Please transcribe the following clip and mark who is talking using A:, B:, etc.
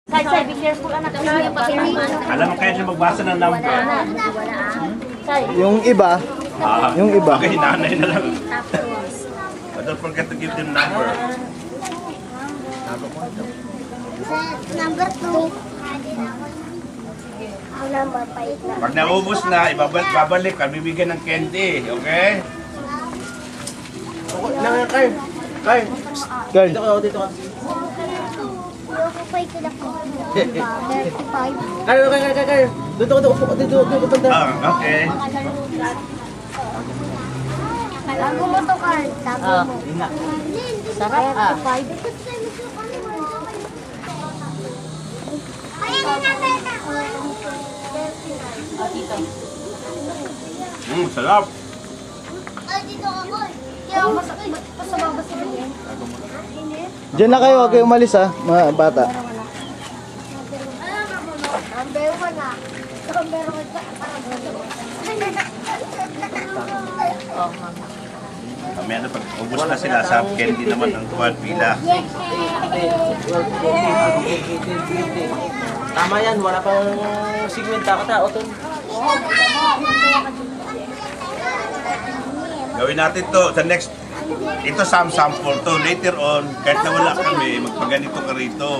A: Say, be careful anak.
B: Alam mo kahit na magbasa ng number.
C: Yung iba, yung iba.
B: Okay, nanay na lang. But don't forget to give them number.
D: Number 2. Number 5 na.
B: Pag naubos na, babalik ka, bibigyan ng candy. Okay?
E: Carl. Carl.
C: Girl,
E: Dito ka, dito ka.
D: Occupy ko na po. 35.
E: Carl. Dito ka.
B: Okay.
D: Bago mo to, Carl. Tago mo.
A: Sarap ah.
D: 35. Ayan na beta.
B: Sarap.
D: Dito ako. Kaya masabang ba sila yan?
C: dyan na kayo, huwag kayo umalis ha, mga bata.
D: Number 1 na. Number 1
B: Mamaya na pag ubos na sila sa candy naman ang tuwan pila.
E: Tama yan, wala pang segment ka ta, Oton.
B: Gawin natin to sa next. Ito sample to. Later on, kahit na wala kami, magpaganito ka rito.